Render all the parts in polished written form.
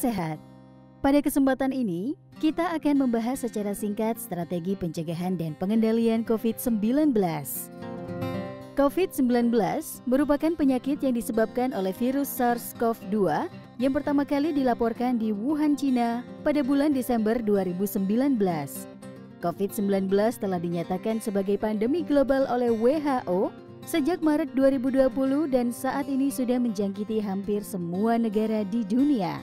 sehat. Pada kesempatan ini, kita akan membahas secara singkat strategi pencegahan dan pengendalian COVID-19. COVID-19 merupakan penyakit yang disebabkan oleh virus SARS-CoV-2 yang pertama kali dilaporkan di Wuhan, China pada bulan Desember 2019. COVID-19 telah dinyatakan sebagai pandemi global oleh WHO sejak Maret 2020 dan saat ini sudah menjangkiti hampir semua negara di dunia.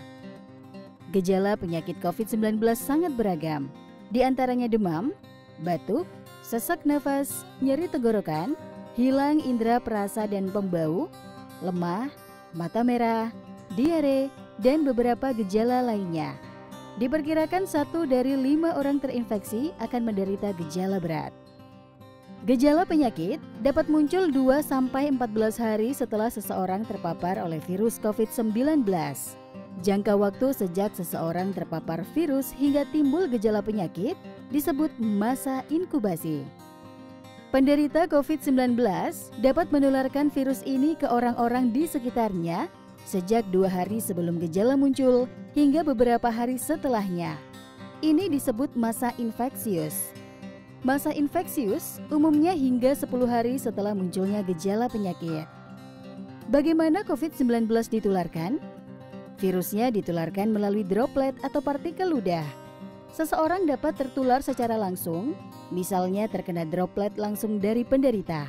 Gejala penyakit COVID-19 sangat beragam, di antaranya demam, batuk, sesak nafas, nyeri tenggorokan, hilang indera perasa dan pembau, lemah, mata merah, diare, dan beberapa gejala lainnya. Diperkirakan 1 dari 5 orang terinfeksi akan menderita gejala berat. Gejala penyakit dapat muncul 2-14 hari setelah seseorang terpapar oleh virus COVID-19. Jangka waktu sejak seseorang terpapar virus hingga timbul gejala penyakit disebut masa inkubasi. Penderita COVID-19 dapat menularkan virus ini ke orang-orang di sekitarnya sejak 2 hari sebelum gejala muncul hingga beberapa hari setelahnya. Ini disebut masa infeksius. Masa infeksius umumnya hingga 10 hari setelah munculnya gejala penyakit. Bagaimana COVID-19 ditularkan? Virusnya ditularkan melalui droplet atau partikel ludah. Seseorang dapat tertular secara langsung, misalnya terkena droplet langsung dari penderita.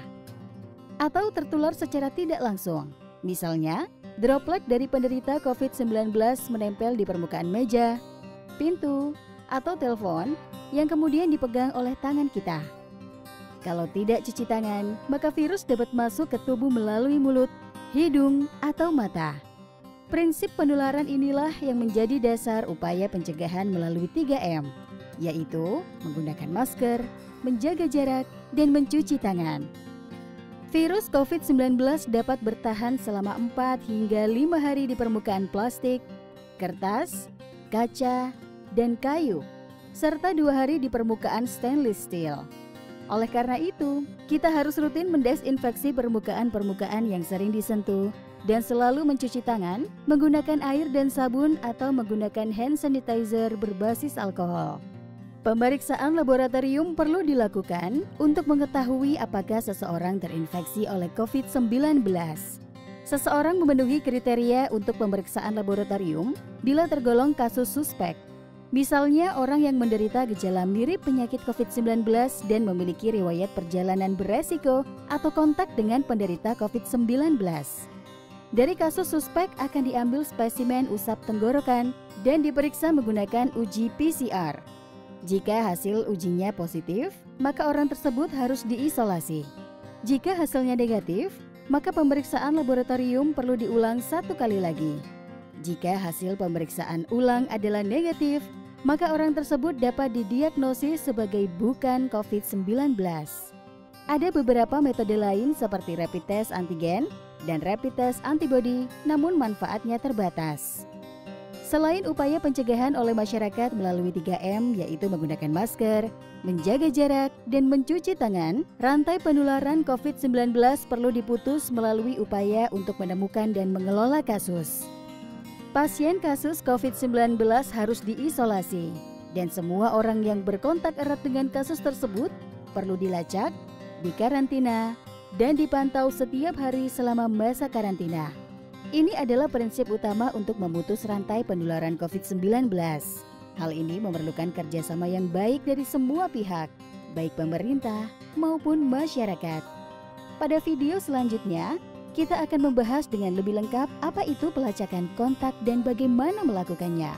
Atau tertular secara tidak langsung, misalnya droplet dari penderita COVID-19 menempel di permukaan meja, pintu, atau telepon yang kemudian dipegang oleh tangan kita. Kalau tidak cuci tangan, maka virus dapat masuk ke tubuh melalui mulut, hidung, atau mata. Prinsip penularan inilah yang menjadi dasar upaya pencegahan melalui 3M, yaitu menggunakan masker, menjaga jarak, dan mencuci tangan. Virus COVID-19 dapat bertahan selama 4 hingga 5 hari di permukaan plastik, kertas, kaca, dan kayu, serta 2 hari di permukaan stainless steel. Oleh karena itu, kita harus rutin mendesinfeksi permukaan-permukaan yang sering disentuh dan selalu mencuci tangan menggunakan air dan sabun atau menggunakan hand sanitizer berbasis alkohol. Pemeriksaan laboratorium perlu dilakukan untuk mengetahui apakah seseorang terinfeksi oleh COVID-19. Seseorang memenuhi kriteria untuk pemeriksaan laboratorium bila tergolong kasus suspek. Misalnya orang yang menderita gejala mirip penyakit COVID-19 dan memiliki riwayat perjalanan beresiko atau kontak dengan penderita COVID-19. Dari kasus suspek akan diambil spesimen usap tenggorokan dan diperiksa menggunakan uji PCR. Jika hasil ujinya positif, maka orang tersebut harus diisolasi. Jika hasilnya negatif, maka pemeriksaan laboratorium perlu diulang 1 kali lagi. Jika hasil pemeriksaan ulang adalah negatif, maka orang tersebut dapat didiagnosis sebagai bukan COVID-19. Ada beberapa metode lain seperti rapid test antigen dan rapid test antibody, namun manfaatnya terbatas. Selain upaya pencegahan oleh masyarakat melalui 3M, yaitu menggunakan masker, menjaga jarak, dan mencuci tangan, rantai penularan COVID-19 perlu diputus melalui upaya untuk menemukan dan mengelola kasus. Pasien kasus COVID-19 harus diisolasi, dan semua orang yang berkontak erat dengan kasus tersebut perlu dilacak, dikarantina, dan dipantau setiap hari selama masa karantina. Ini adalah prinsip utama untuk memutus rantai penularan COVID-19. Hal ini memerlukan kerjasama yang baik dari semua pihak, baik pemerintah maupun masyarakat. Pada video selanjutnya, kita akan membahas dengan lebih lengkap apa itu pelacakan kontak dan bagaimana melakukannya.